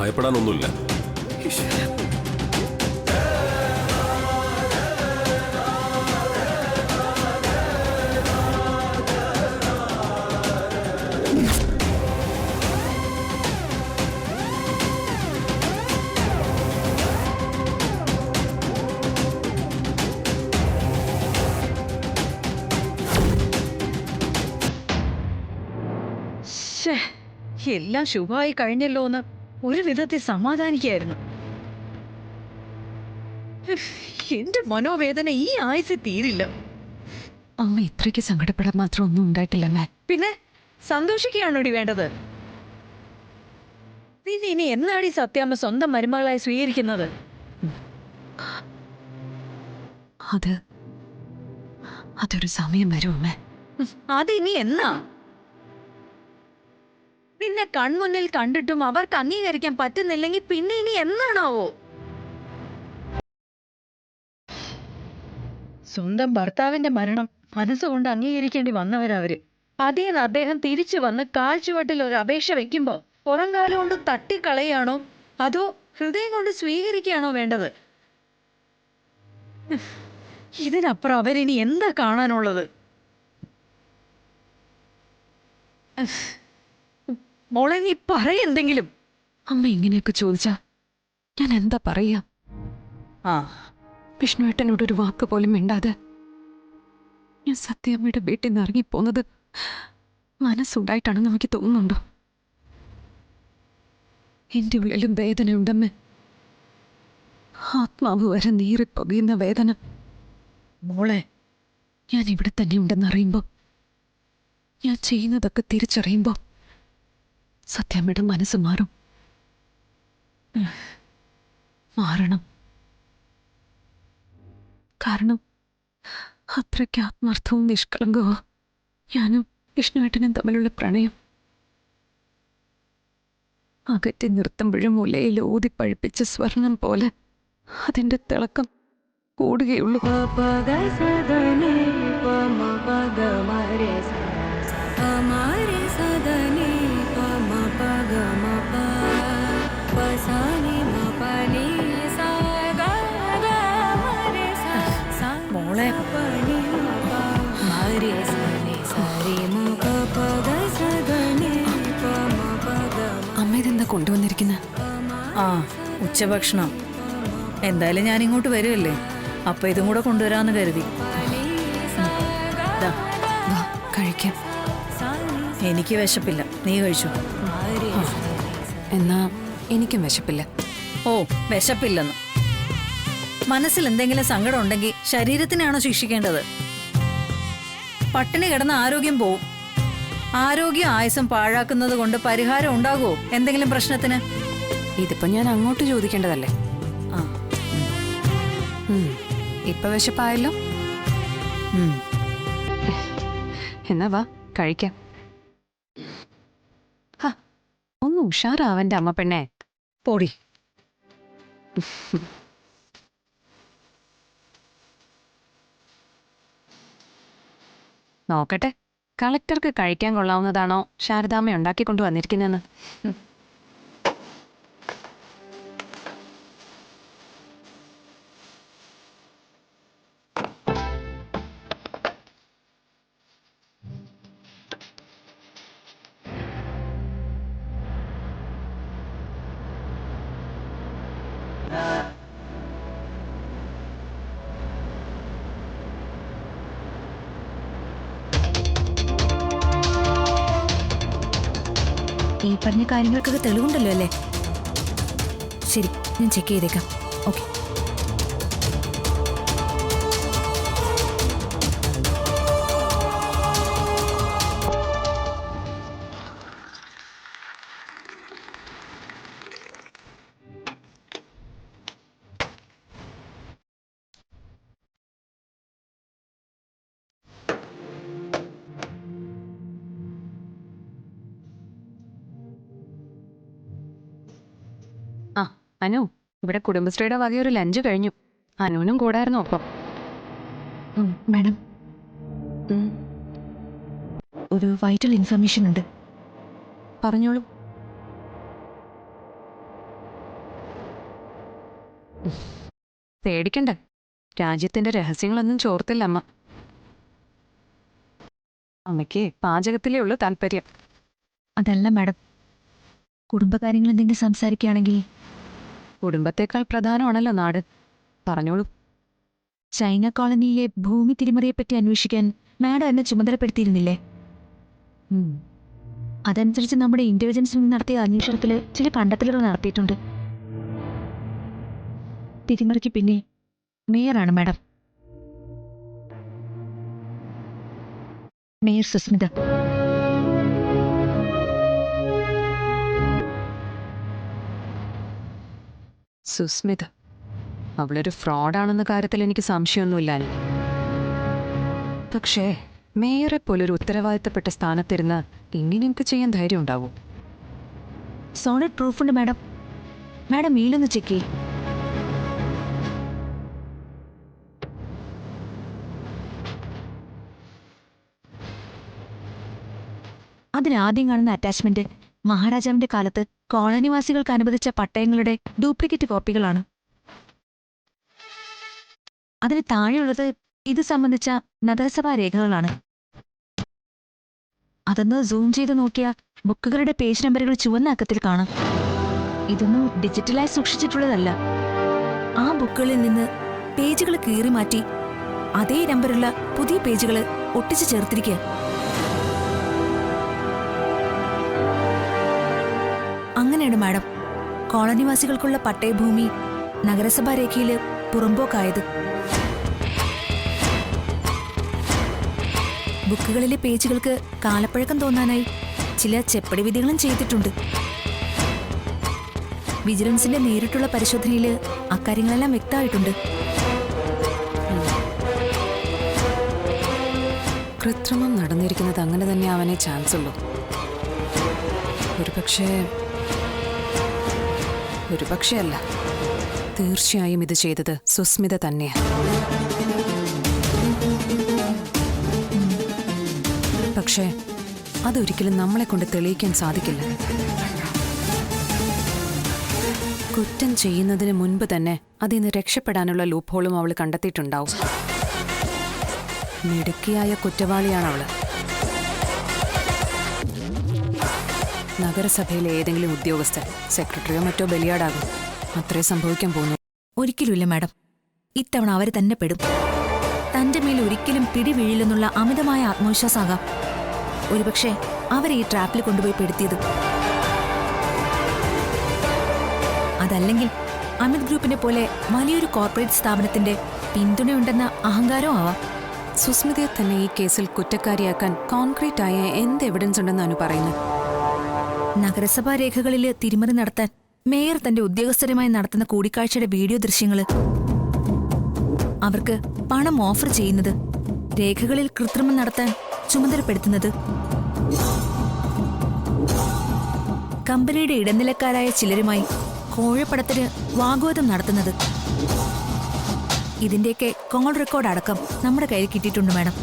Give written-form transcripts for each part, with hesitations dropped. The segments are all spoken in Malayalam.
ഭയപ്പെടാനൊന്നുമില്ല. എല്ലാം ശുഭമായി കഴിഞ്ഞല്ലോ എന്ന് ഒരു വിധത്തിൽ സമാധാനിക്കായിരുന്നു. എന്റെ മനോവേദന ഈ ആയുസ് തീരില്ല. അമ്മ ഇത്രയ്ക്ക് സങ്കടപ്പെടാൻ മാത്രം ഒന്നും ഉണ്ടായിട്ടില്ല. പിന്നെ സന്തോഷിക്കുകയാണോടി വേണ്ടത്? പിന്നെ ഇനി എന്നാടി സത്യാമ്മ സ്വന്തം മരുമകളായി സ്വീകരിക്കുന്നത്? അതൊരു സമയം വരും അമ്മേ. അതിനി എന്നാ? നിന്നെ കൺമുന്നിൽ കണ്ടിട്ടും അവർക്ക് അംഗീകരിക്കാൻ പറ്റുന്നില്ലെങ്കിൽ പിന്നെ ഇനി എന്നാണാവോ? സ്വന്തം ഭർത്താവിന്റെ മരണം മനസ്സുകൊണ്ട് അംഗീകരിക്കേണ്ടി വന്നവരവര്. അതേന്ന് അദ്ദേഹം തിരിച്ചു വന്ന് കാൽച്ചുവട്ടിൽ ഒരു അപേക്ഷ വെക്കുമ്പോ പുറം കാലം കൊണ്ട് തട്ടിക്കളയാണോ അതോ ഹൃദയം കൊണ്ട് സ്വീകരിക്കുകയാണോ വേണ്ടത്? ഇതിനപ്പുറം അവരിനി എന്താ കാണാനുള്ളത്? മോളെ, നീ പറയെന്തെങ്കിലും. അമ്മ ഇങ്ങനെയൊക്കെ ചോദിച്ചാ ഞാൻ എന്താ പറയാ? വിഷ്ണുവേട്ടനോടൊരു വാക്ക് പോലും മിണ്ടാതെ ഞാൻ സത്യമ്മയുടെ വീട്ടിൽ നിന്ന് ഇറങ്ങിപ്പോന്നത് മനസ്സുണ്ടായിട്ടാണെന്ന് എനിക്ക് തോന്നുന്നുണ്ടോ? എൻ്റെ ഉള്ളിലും വേദനയുണ്ടമ്മേ. ആത്മാവ് വരെ നീറിപ്പൊകയുന്ന വേദന. മോളെ, ഞാൻ ഇവിടെ തന്നെ ഉണ്ടെന്നറിയുമ്പോൾ, ഞാൻ ചെയ്യുന്നതൊക്കെ തിരിച്ചറിയുമ്പോൾ സത്യമ്മയുടെ മനസ്സ് മാറണം. കാരണം അത്രയ്ക്ക് ആത്മാർത്ഥവും നിഷ്കളങ്കവും ഞാനും വിഷ്ണുവേട്ടനും തമ്മിലുള്ള പ്രണയം. അകറ്റി നിർത്തുമ്പോഴും മുലയിൽ ഊതിപ്പഴിപ്പിച്ച സ്വർണം പോലെ അതിൻ്റെ തിളക്കം കൂടുകയുള്ളൂ. മോളെ, അമ്മ ഇതെന്താ കൊണ്ടുവന്നിരിക്കുന്നത്? ഉച്ചഭക്ഷണം. എന്തായാലും ഞാൻ ഇങ്ങോട്ട് വരുമല്ലേ, അപ്പൊ ഇതും കൂടെ കൊണ്ടുവരാന്ന് കരുതി. കഴിക്കാം. എനിക്ക് വിശപ്പില്ല, നീ കഴിച്ചു. എന്നാ എനിക്കും വിശപ്പില്ല. ഓ, വിശപ്പില്ലെന്ന്. മനസ്സിൽ എന്തെങ്കിലും സങ്കടം ഉണ്ടെങ്കിൽ ശരീരത്തിനാണോ ശിക്ഷിക്കേണ്ടത്? പട്ടിണി കിടന്ന ആരോഗ്യം പോവും. ആരോഗ്യം ആയുസം പാഴാക്കുന്നത് കൊണ്ട് പരിഹാരം ഉണ്ടാകുമോ എന്തെങ്കിലും പ്രശ്നത്തിന്? ഇതിപ്പോ ഞാൻ അങ്ങോട്ട് ചോദിക്കേണ്ടതല്ലേ? ഇപ്പൊ വിശപ്പായല്ലോ. എന്നാ വാ കഴിക്കാം. ഒന്ന് ഉഷാറാവന്റെ അമ്മ പെണ്ണെ. പോടി. നോക്കട്ടെ, കളക്ടർക്ക് കഴിക്കാൻ കൊള്ളാവുന്നതാണോ ശാരദാമ്മ ഉണ്ടാക്കിക്കൊണ്ട് വന്നിരിക്കുന്നതെന്ന്. ഈ പറഞ്ഞ കാര്യങ്ങൾക്കൊക്കെ തെളിവുണ്ടല്ലോ അല്ലേ? ശരി, ഞാൻ ചെക്ക് ചെയ്തേക്കാം. ഓക്കെ. അനു, ഇവിടെ കുടുംബശ്രീയുടെ വകയൊരു ലഞ്ച് കഴിഞ്ഞു. അനുവിനും കൂടായിരുന്നു ഒപ്പം. മാഡം, ഒരു വൈറ്റൽ ഇൻഫർമേഷൻ ഉണ്ട്. പറഞ്ഞോളൂ. പേടിക്കണ്ട, രാജ്യത്തിന്റെ രഹസ്യങ്ങളൊന്നും ചോർത്തില്ല അമ്മ. അമ്മയ്ക്ക് പാചകത്തിലേ ഉള്ളൂ താല്പര്യം. അതല്ല മാഡം, കുടുംബകാര്യങ്ങൾ എന്തെങ്കിലും സംസാരിക്കുകയാണെങ്കിൽ കുടുംബത്തേക്കാൾ പ്രധാനമാണല്ലോ നാട്. പറഞ്ഞോളൂ. ചൈന കോളനിയിലെ ഭൂമി തിരിമറിയെപ്പറ്റി അന്വേഷിക്കാൻ മാഡം എന്നെ ചുമതലപ്പെടുത്തിയിരുന്നില്ലേ? അതനുസരിച്ച് നമ്മുടെ ഇന്റലിജൻസ് വിങ് നടത്തിയ അന്വേഷണത്തിൽ ചില കണ്ടെത്തലുകൾ നടത്തിയിട്ടുണ്ട്. തിരിമറിക്ക് പിന്നെ മേയറാണ് മാഡം. മേയർ സുസ്മിത. സുസ്മിത, അവളൊരു ഫ്രോഡാണെന്ന കാര്യത്തിൽ എനിക്ക് സംശയമൊന്നുമില്ല. പക്ഷേ മേയറെ പോലൊരു ഉത്തരവാദിത്തപ്പെട്ട സ്ഥാനത്തിരുന്ന് ഇങ്ങനെ എനിക്ക് ചെയ്യാൻ ധൈര്യം ഉണ്ടാവും? സോളിഡ് പ്രൂഫുണ്ട് മാഡം. മാഡം വീലൊന്ന് ചെക്ക് ചെയ്യ്. അതിനാദ്യം കാണുന്ന അറ്റാച്ച്മെന്റ് മഹാരാജാവിന്റെ കാലത്ത് കോളനിവാസികൾക്ക് അനുവദിച്ച പട്ടയങ്ങളുടെ ഡ്യൂപ്ലിക്കേറ്റ് കോപ്പികളാണ്. അതിന് താഴെയുള്ളത് ഇത് സംബന്ധിച്ച നഗരസഭാ രേഖകളാണ്. അതൊന്ന് സൂം ചെയ്ത് നോക്കിയാൽ ബുക്കുകളുടെ പേജ് നമ്പറുകൾ ചുവന്ന അക്കത്തിൽ കാണാം. ഇതൊന്നും ഡിജിറ്റലായി സൂക്ഷിച്ചിട്ടുള്ളതല്ല. ആ ബുക്കുകളിൽ നിന്ന് പേജുകൾ കീറി മാറ്റി അതേ നമ്പറുള്ള പുതിയ പേജുകൾ ഒട്ടിച്ചു ചേർത്തിരിക്കുക. അങ്ങനെയാണ് മാഡം കോളനിവാസികൾക്കുള്ള പട്ടയഭൂമി നഗരസഭാ രേഖയിൽ പുറമ്പോക്കായത്. ബുക്കുകളിലെ പേജുകൾക്ക് കാലപ്പഴക്കം തോന്നാനായി ചില ചെപ്പടി വിധികളും ചെയ്തിട്ടുണ്ട്. വിജിലൻസിന്റെ നേരിട്ടുള്ള പരിശോധനയിൽ അക്കാര്യങ്ങളെല്ലാം വ്യക്തമായിട്ടുണ്ട്. കൃത്രിമം നടന്നിരിക്കുന്നത് അങ്ങനെ തന്നെ അവനെ ചാൻസ് ഉള്ളൂ. ഒരുപക്ഷെ അല്ല, തീർച്ചയായും ഇത് ചെയ്തത് സുസ്മിത തന്നെയാണ്. പക്ഷേ അതൊരിക്കലും നമ്മളെ കൊണ്ട് തെളിയിക്കാൻ സാധിക്കില്ല. കുറ്റം ചെയ്യുന്നതിന് മുൻപ് തന്നെ അതിൽ നിന്ന് രക്ഷപ്പെടാനുള്ള ലൂപ്പ് ഹോളും അവൾ കണ്ടെത്തിയിട്ടുണ്ടാവും. മിടുക്കിയായ കുറ്റവാളിയാണ് അവള്. നഗരസഭയിലെ ഏതെങ്കിലും ഉദ്യോഗസ്ഥൻ, സെക്രട്ടറിയോ മറ്റോ ബലിയാടാകും. അത്രേ സംഭവിക്കാൻ പോകുന്നു. ഒരിക്കലുമില്ല മാഡം, ഇത്തവണ അവർ തന്നെ പെടും. തന്റെ മേൽ ഒരിക്കലും പിടി വീഴില്ലെന്നുള്ള അമിതമായ ആത്മവിശ്വാസമാകാം ഒരുപക്ഷെ അവരെ ഈ ട്രാപ്പിൽ കൊണ്ടുപോയി പെടുത്തിയത്. അതല്ലെങ്കിൽ അമിത് ഗ്രൂപ്പിനെ പോലെ വലിയൊരു കോർപ്പറേറ്റ് സ്ഥാപനത്തിന്റെ പിന്തുണയുണ്ടെന്ന അഹങ്കാരവും ആവാം. സുസ്മിതയെ തന്നെ ഈ കേസിൽ കുറ്റക്കാരിയാക്കാൻ കോൺക്രീറ്റ് ആയ എന്ത് എവിഡൻസ് ഉണ്ടെന്നാണ് പറയുന്നത്? നഗരസഭാ രേഖകളിൽ തിരിമറി നടത്താൻ മേയർ തന്റെ ഉദ്യോഗസ്ഥരുമായി നടത്തുന്ന കൂടിക്കാഴ്ചയുടെ വീഡിയോ ദൃശ്യങ്ങള്, അവർക്ക് പണം ഓഫർ ചെയ്യുന്നത്, രേഖകളിൽ കൃത്രിമം നടത്താൻ ചുമതലപ്പെടുത്തുന്നത്, കമ്പനിയുടെ ഇടനിലക്കാരായ ചിലരുമായി കോഴപ്പടത്തിന് വാഗ്വാദം നടത്തുന്നത്, ഇതിന്റെയൊക്കെ കോൾ റെക്കോർഡ് അടക്കം നമ്മുടെ കയ്യിൽ കിട്ടിയിട്ടുണ്ട് മാഡം.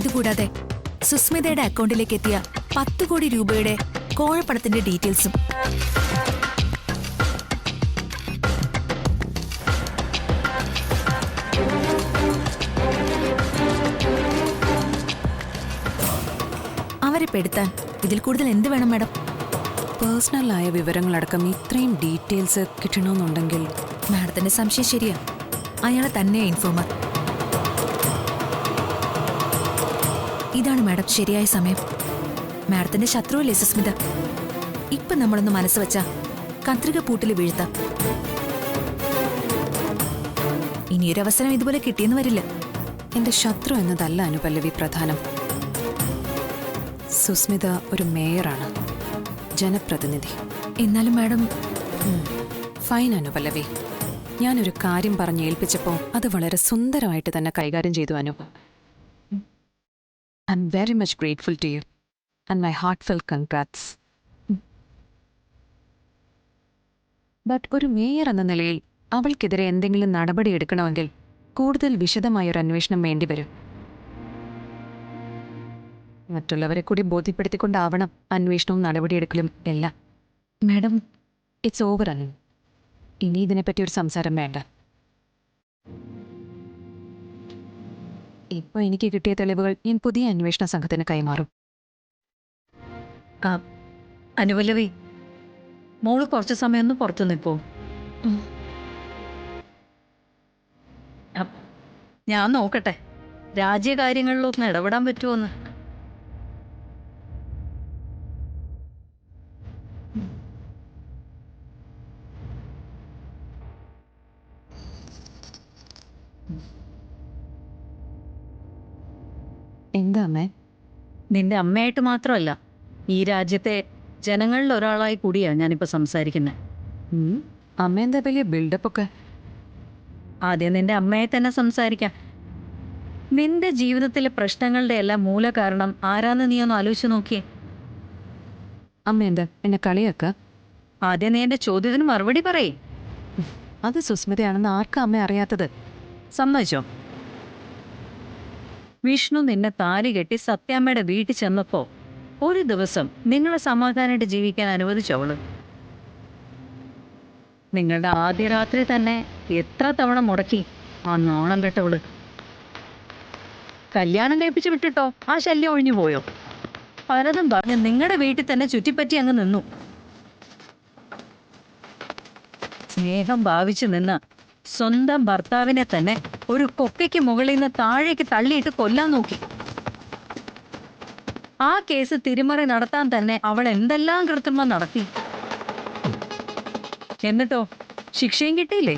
ഇതുകൂടാതെ സുസ്മിതയുടെ അക്കൗണ്ടിലേക്ക് എത്തിയ 10 കോടി രൂപയുടെ കോഴപ്പണത്തിന്റെ ഡീറ്റെയിൽസും. അവരെ പെടുത്താൻ ഇതിൽ കൂടുതൽ എന്ത് വേണം മാഡം? പേഴ്സണലായ വിവരങ്ങളടക്കം ഇത്രയും ഡീറ്റെയിൽസ് കിട്ടണമെന്നുണ്ടെങ്കിൽ മാഡത്തിന്റെ സംശയം ശരിയാ, അയാളെ തന്നെയാ ഇൻഫോമർ. ഇതാണ് മാഡം ശരിയായ സമയം. മാഡത്തിന്റെ ശത്രുവല്ലേ സുസ്മിത? ഇപ്പൊ നമ്മളൊന്ന് മനസ്സ് വെച്ചാ കത്രിക പൂട്ടിൽ വീഴ്ത്താം. ഇനിയൊരവസരം ഇതുപോലെ കിട്ടിയെന്ന് വരില്ല. എന്റെ ശത്രു എന്നതല്ല അനുപല്ലവി പ്രധാനം. സുസ്മിത ഒരു മേയറാണ്, ജനപ്രതിനിധി. എന്നാലും മാഡം ഫൈൻ അനുപല്ലവി. ഞാനൊരു കാര്യം പറഞ്ഞ് ഏൽപ്പിച്ചപ്പോൾ അത് വളരെ സുന്ദരമായിട്ട് തന്നെ കൈകാര്യം ചെയ്തു Anu. I'm very much grateful to you and my heartfelt congrats. But ഒരു മേയർ എന്ന നിലയിൽ അവൾക്കെതിരെ എന്തെങ്കിലും നടപടി എടുക്കണമെങ്കിൽ കൂടുതൽ വിശദമായൊരു അന്വേഷണം വേണ്ടിവരും. മറ്റുള്ളവരെ കൂടി ബോധ്യപ്പെടുത്തിക്കൊണ്ടാവണം അന്വേഷണവും നടപടിയെടുക്കലും എല്ലാം. Madam, it's over Anu. ഇനി ഇതിനെപ്പറ്റി ഒരു സംസാരം വേണ്ട. ഇപ്പോൾ എനിക്ക് കിട്ടിയ തെളിവുകൾ ഞാൻ പുതിയ അന്വേഷണ സംഘത്തിന് കൈമാറും. അനുപല്ലവി, മോള് കുറച്ച് സമയം ഒന്ന് പുറത്തു നിൽപ്പോ. ഞാൻ നോക്കട്ടെ രാജ്യകാര്യങ്ങളിലൊന്ന് ഇടപെടാൻ പറ്റുമോന്ന്. എന്താ അമ്മേ? നിന്റെ അമ്മയായിട്ട് മാത്രമല്ല, ഈ രാജ്യത്തെ ജനങ്ങളിൽ ഒരാളായി കൂടിയാണ് ഞാനിപ്പോൾ സംസാരിക്കുന്നത്. അമ്മ എന്താ വലിയ ബിൽഡപ്പൊക്കെ? ആദ്യം നിന്റെ അമ്മയെ തന്നെ സംസാരിക്കാം. നിന്റെ ജീവിതത്തിലെ പ്രശ്നങ്ങളുടെ എല്ലാം മൂല കാരണം ആരാന്ന് നീ ഒന്ന് ആലോചിച്ച് നോക്കിയേ. അമ്മ എന്താ എന്നെ കളിയാക്ക? ആദ്യം നീ എൻ്റെ ചോദ്യത്തിന് മറുപടി പറയേ. അത് സുസ്മിതയാണെന്ന് ആർക്കാ അമ്മ അറിയാത്തത്? സമ്മതിച്ചോ? വിഷ്ണു നിന്നെ താലി കെട്ടി സത്യാമ്മയുടെ വീട്ടിൽ ചെന്നപ്പോ ഒരു ദിവസം നിങ്ങളെ സമാധാനമായിട്ട് ജീവിക്കാൻ അനുവദിച്ചവള്. നിങ്ങളുടെ ആദ്യ രാത്രി തന്നെ എത്ര തവണ മുടക്കി ആ നാണം കെട്ടവള്. കല്യാണം കഴിപ്പിച്ച് വിട്ടിട്ടോ ആ ശല്യം ഒഴിഞ്ഞു പോയോ? പലതും പറഞ്ഞ് നിങ്ങളുടെ വീട്ടിൽ തന്നെ ചുറ്റിപ്പറ്റി അങ്ങ് നിന്നു. സ്നേഹം ഭാവിച്ചു നിന്ന സ്വന്തം ഭർത്താവിനെ തന്നെ ഒരു കൊക്കയ്ക്ക് മുകളിൽ നിന്ന് താഴേക്ക് തള്ളിയിട്ട് കൊല്ലാൻ നോക്കി. ആ കേസ് തിരിമറി നടത്താൻ തന്നെ അവൾ എന്തെല്ലാം കൃത്രിമം നടത്തി. എന്നിട്ടോ ശിക്ഷയും കിട്ടിയില്ലേ?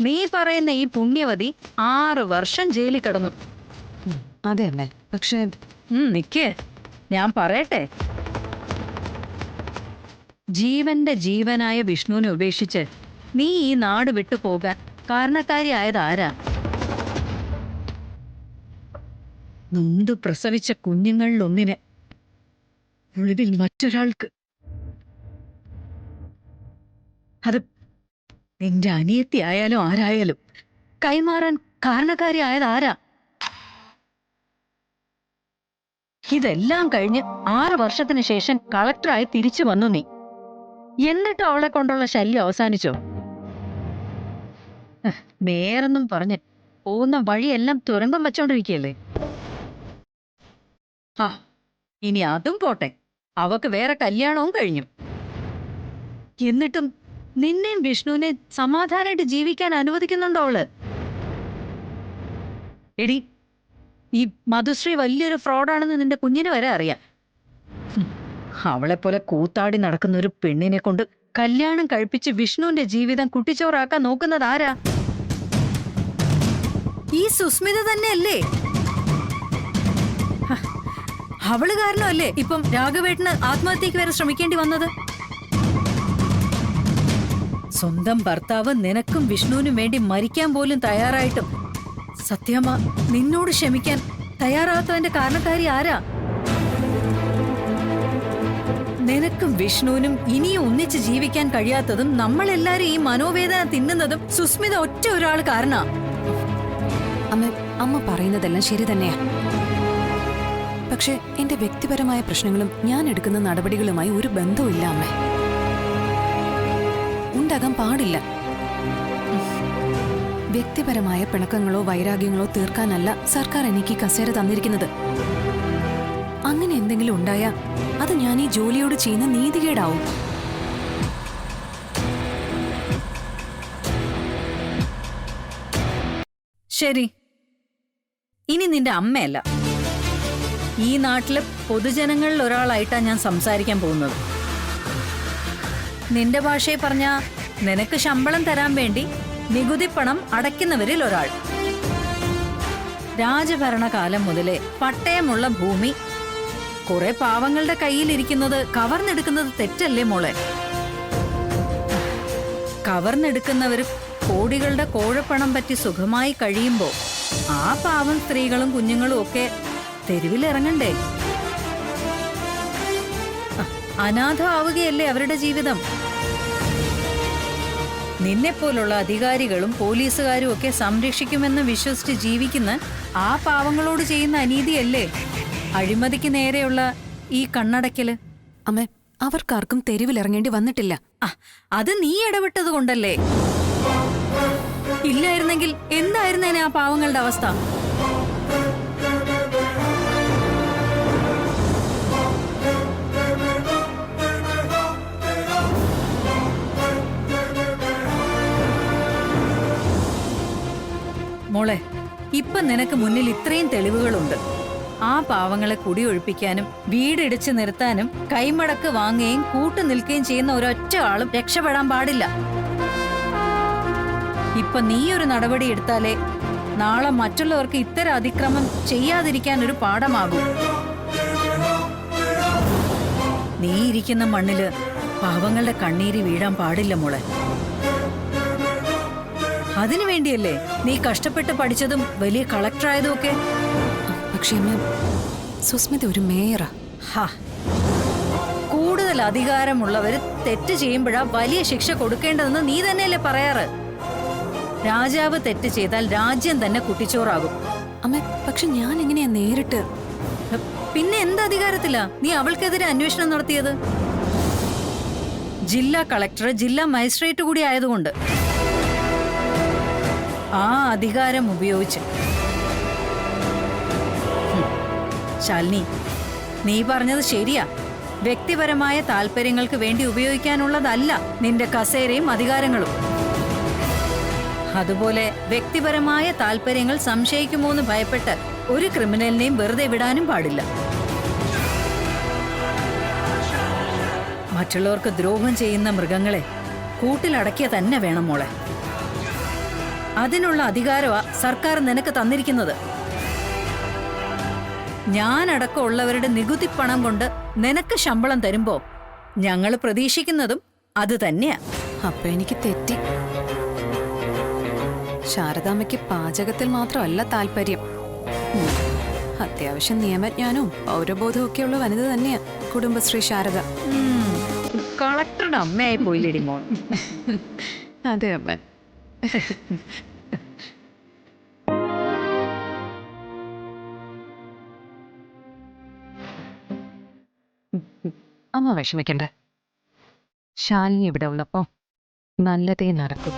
നീ പറയുന്ന ഈ പുണ്യവതി 6 വർഷം ജയിലിൽ കിടന്നു. അതെ അമ്മേ, പക്ഷേ നിക്ക്, ഞാൻ പറയട്ടെ. ജീവന്റെ ജീവനായ വിഷ്ണുവിനെ ഉപേക്ഷിച്ച് നീ ഈ നാട് വിട്ടു പോകാൻ കാരണക്കാരിയായത് ആരാ? നൊന്തു പ്രസവിച്ച കുഞ്ഞുങ്ങളിലൊന്നിന് ഒളിവിൽ മറ്റൊരാൾക്ക്. അത് നിന്റെ അനിയത്തി ആയാലും ആരായാലും കൈമാറാൻ കാരണക്കാരിയായത് ആരാ? ഇതെല്ലാം കഴിഞ്ഞ് 6 വർഷത്തിന് ശേഷം കളക്ടറായി തിരിച്ചു വന്നു നീ. എന്നിട്ട് അവളെ കൊണ്ടുള്ള ശല്യം അവസാനിച്ചോ? വേറൊന്നും പറഞ്ഞ് പോകുന്ന വഴിയെല്ലാം തുരങ്കം വെച്ചോണ്ടിരിക്കുകയല്ലേ. ആ ഇനി അതും പോട്ടെ, അവക്ക് വേറെ കല്യാണവും കഴിഞ്ഞു. എന്നിട്ടും നിന്നെയും വിഷ്ണുവിനെ സമാധാനമായിട്ട് ജീവിക്കാൻ അനുവദിക്കുന്നുണ്ടോ അവള്? എടി, ഈ മധുശ്രീ വലിയൊരു ഫ്രോഡാണെന്ന് നിന്റെ കുഞ്ഞിന് വരെ അറിയാം. അവളെപ്പോലെ കൂത്താടി നടക്കുന്ന ഒരു പെണ്ണിനെ കൊണ്ട് കല്യാണം കഴിപ്പിച്ച് വിഷ്ണുവിന്റെ ജീവിതം കുട്ടിച്ചോറാക്കാൻ നോക്കുന്നത് ആരാ? ഈ സുസ്മിത തന്നെയല്ലേ? അവള് കാരണമല്ലേ ഇപ്പം രാഘവേട്ടന് ആത്മഹത്യക്ക് വരെ ശ്രമിക്കേണ്ടി വന്നത്? സ്വന്തം ഭർത്താവ് നിനക്കും വിഷ്ണുവിനും വേണ്ടി മരിക്കാൻ പോലും തയ്യാറായിട്ടും സത്യമ്മ നിന്നോട് ക്ഷമിക്കാൻ തയ്യാറാത്തതിന്റെ കാരണക്കാരി ആരാ? നിനക്കും വിഷ്ണുവിനും ഇനിയും ഒന്നിച്ച് ജീവിക്കാൻ കഴിയാത്തതും നമ്മളെല്ലാരും ഈ മനോവേദന തിന്നുന്നതും സുസ്മിത ഒറ്റ ഒരാൾ കാരണാ. അമ്മ പറയുന്നതെല്ലാം ശരി തന്നെയാ. പക്ഷെ എന്റെ വ്യക്തിപരമായ പ്രശ്നങ്ങളും ഞാൻ എടുക്കുന്ന നടപടികളുമായി ഒരു ബന്ധവുമില്ല അമ്മ. ഉണ്ടാകാൻ പാടില്ല. വ്യക്തിപരമായ പിണക്കങ്ങളോ വൈരാഗ്യങ്ങളോ തീർക്കാനല്ല സർക്കാർ എനിക്ക് കസേര തന്നിരിക്കുന്നത്. അങ്ങനെ എന്തെങ്കിലും ഉണ്ടായാൽ അത് ഞാൻ ഈ ജോലിയോട് ചെയ്യുന്ന നീതികേടാവും. ശരി, ഇനി നിന്റെ അമ്മയല്ല, ഈ നാട്ടിലെ പൊതുജനങ്ങളിൽ ഒരാളായിട്ടാണ് ഞാൻ സംസാരിക്കാൻ പോകുന്നത്. നിന്റെ ഭാഷയെ പറഞ്ഞ നിനക്ക് ശമ്പളം തരാൻ വേണ്ടി നികുതി പണം അടയ്ക്കുന്നവരിൽ ഒരാൾ. രാജഭരണകാലം മുതലേ പട്ടയമുള്ള ഭൂമി കുറെ പാവങ്ങളുടെ കയ്യിലിരിക്കുന്നത് കവർന്നെടുക്കുന്നത് തെറ്റല്ലേ മോളെ? കവർന്നെടുക്കുന്നവർ കോടികളുടെ കോഴപ്പണം പറ്റി സുഖമായി കഴിയുമ്പോൾ ആ പാവം സ്ത്രീകളും കുഞ്ഞുങ്ങളും ഒക്കെ തെരുവിലിറങ്ങണ്ടേ? അനാഥമാവുകയല്ലേ അവരുടെ ജീവിതം. നിന്നെപ്പോലുള്ള അധികാരികളും പോലീസുകാരും ഒക്കെ സംരക്ഷിക്കുമെന്ന് വിശ്വസിച്ച് ജീവിക്കുന്ന ആ പാവങ്ങളോട് ചെയ്യുന്ന അനീതിയല്ലേ അഴിമതിക്ക് നേരെയുള്ള ഈ കണ്ണടയ്ക്കല്? അമ്മ, അവർക്കാർക്കും തെരുവിലിറങ്ങേണ്ടി വന്നിട്ടില്ല. ആ, അത് നീ ഇടപെട്ടത് കൊണ്ടല്ലേ. ഇല്ലായിരുന്നെങ്കിൽ എന്തായിരുന്നേനെ ആ പാവങ്ങളുടെ അവസ്ഥ? മോളെ, ഇപ്പൊ നിനക്ക് മുന്നിൽ ഇത്രയും തെളിവുകളുണ്ട്. ആ പാവങ്ങളെ കുടിയൊഴിപ്പിക്കാനും വീടിടിച്ചു നിർത്താനും കൈമടക്ക് വാങ്ങുകയും കൂട്ടു നിൽക്കുകയും ചെയ്യുന്ന ഒരൊറ്റ ആളും രക്ഷപ്പെടാൻ പാടില്ല. ഇപ്പൊ നീ ഒരു നടപടി എടുത്താലേ നാളെ മറ്റുള്ളവർക്ക് ഇത്തരം അതിക്രമം ചെയ്യാതിരിക്കാൻ ഒരു പാഠമാകും. നീ ഇരിക്കുന്ന മണ്ണില് പാവങ്ങളുടെ കണ്ണീര് വീഴാൻ പാടില്ല മോളെ. അതിനു വേണ്ടിയല്ലേ നീ കഷ്ടപ്പെട്ട് പഠിച്ചതും വലിയ കളക്ടറായതും ഒക്കെ. പക്ഷേ അമ്മ, സുസ്മിത ഒരു മേയറാ. ഹാ, കൂടുതൽ അധികാരമുള്ളവര് തെറ്റ് ചെയ്യുമ്പോഴാ വലിയ ശിക്ഷ കൊടുക്കേണ്ടതെന്ന് നീ തന്നെയല്ലേ പറയാറ്. രാജാവ് തെറ്റ് ചെയ്താൽ രാജ്യം തന്നെ കുട്ടിച്ചോറാകും. അമ്മ, പക്ഷെ ഞാൻ എങ്ങനെയാ നേരിട്ട്? പിന്നെ എന്ത് അധികാരത്തിലാ നീ അവൾക്കെതിരെ അന്വേഷണം നടത്തിയത്? ജില്ലാ കളക്ടർ ജില്ലാ മജിസ്ട്രേറ്റ് കൂടി ആയതുകൊണ്ട് ആ അധികാരം ഉപയോഗിച്ച്. ശാലിനി, നീ പറഞ്ഞത് ശരിയാ. വ്യക്തിപരമായ താല്പര്യങ്ങൾക്ക് വേണ്ടി ഉപയോഗിക്കാനുള്ളതല്ല നിന്റെ കസേരയും അധികാരങ്ങളും. അതുപോലെ വ്യക്തിപരമായ താല്പര്യങ്ങൾ സംശയിക്കുമോന്ന് ഭയപ്പെട്ട് ഒരു ക്രിമിനലിനെയും വെറുതെ വിടാനും പാടില്ല. മറ്റുള്ളവർക്ക് ദ്രോഹം ചെയ്യുന്ന മൃഗങ്ങളെ കൂട്ടിലടക്കിയ തന്നെ വേണം മോളെ. അതിനുള്ള അധികാരമാ സർക്കാർ നിനക്ക് തന്നിരിക്കുന്നത്. ഞാനടക്കമുള്ളവരുടെ നികുതി പണം കൊണ്ട് നിനക്ക് ശമ്പളം തരുമ്പോ ഞങ്ങൾ പ്രതീക്ഷിക്കുന്നതും അത് തന്നെയാ. അപ്പൊ എനിക്ക് തെറ്റി. ശാരദാമ്മയ്ക്ക് പാചകത്തിൽ മാത്രമല്ല താല്പര്യം. അത്യാവശ്യം നിയമജ്ഞാനവും പൗരബോധവും ഒക്കെയുള്ള വനിത തന്നെയാ കുടുംബശ്രീ ശാരദ. കളക്ടറുടെ അമ്മയായി പോയില്ലേടി മോൾ. അതെ അമ്മ. അമ്മ വിഷമിക്കണ്ട. ശാലിനി ഇവിടെ ഉള്ളപ്പോ നല്ലതേ നടക്കും.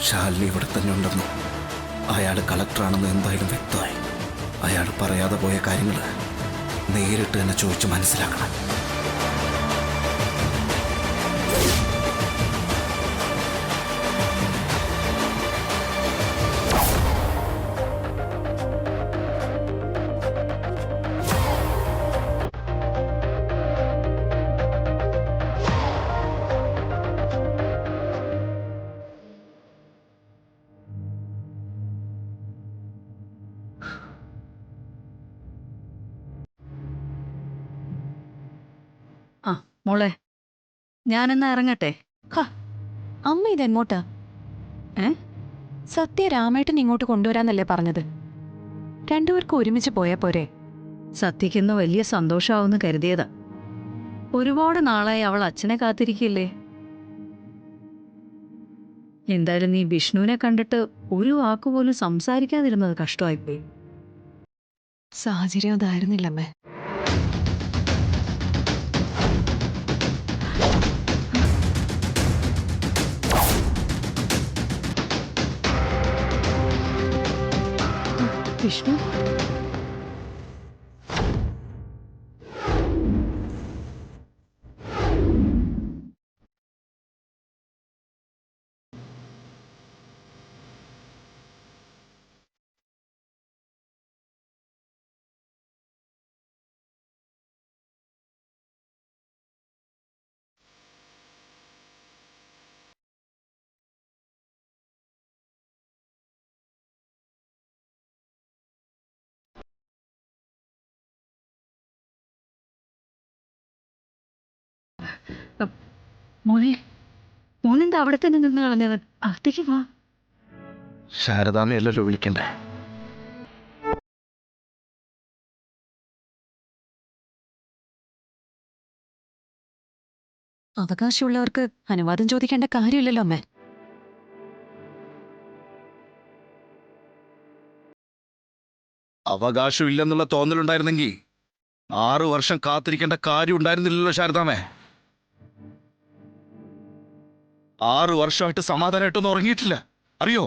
ശാലിനി ഇവിടെ തന്നെ ഉണ്ടെന്നും അയാൾ കളക്ടറാണെന്ന് എന്തായാലും വ്യക്തമായി. അയാൾ പറയാതെ പോയ കാര്യങ്ങൾ നേരിട്ട് തന്നെ ചോദിച്ച് മനസ്സിലാക്കണം. ആ മോളെ, ഞാനെന്നാ ഇറങ്ങട്ടെ. അമ്മ ഇതെങ്ങോട്ടാ? ഏ? സത്യ രാമേട്ടൻ ഇങ്ങോട്ട് കൊണ്ടുവരാന്നല്ലേ പറഞ്ഞത്? രണ്ടുപേർക്കും ഒരുമിച്ച് പോയാ പോരെ? സത്യയ്ക്കിന്ന് വലിയ സന്തോഷാവെന്ന് കരുതിയതാ. ഒരുപാട് നാളായി അവൾ അച്ഛനെ കാത്തിരിക്കില്ലേ. എന്തായാലും നീ വിഷ്ണുവിനെ കണ്ടിട്ട് ഒരു വാക്കുപോലും സംസാരിക്കാതിരുന്നത് കഷ്ടമായിപ്പോയി. സാഹചര്യം അതായിരുന്നില്ലമ്മേ. വിഷ്ണു മോനെ മോനെന്താ അവിടെ തന്നെ നിന്ന് കളഞ്ഞത്? അകത്തേക്ക് വാ. ശാരദാമ്മയല്ലല്ലോ വിളിക്കണ്ടേ? അവകാശമുള്ളവർക്ക് അനുവാദം ചോദിക്കേണ്ട കാര്യമില്ലല്ലോ അമ്മേ. അവകാശമില്ലെന്നുള്ള തോന്നലുണ്ടായിരുന്നെങ്കിൽ 6 വർഷം കാത്തിരിക്കേണ്ട കാര്യം ഉണ്ടായിരുന്നില്ലല്ലോ ശാരദാമേ. 6 വർഷമായിട്ട് സമാധാനമായിട്ടൊന്നും ഉറങ്ങിയിട്ടില്ല, അറിയോ?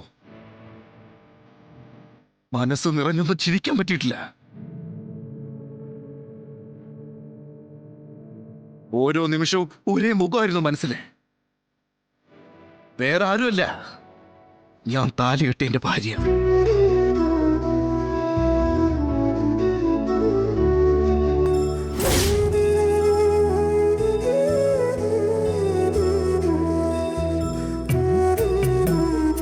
മനസ്സ് നിറഞ്ഞൊന്നും ചിരിക്കാൻ പറ്റിയിട്ടില്ല. ഓരോ നിമിഷവും ഒരേ മുഖമായിരുന്നു മനസ്സില്. വേറെ ആരുമല്ല, ഞാൻ താലി കെട്ടിയ എന്റെ ഭാര്യ.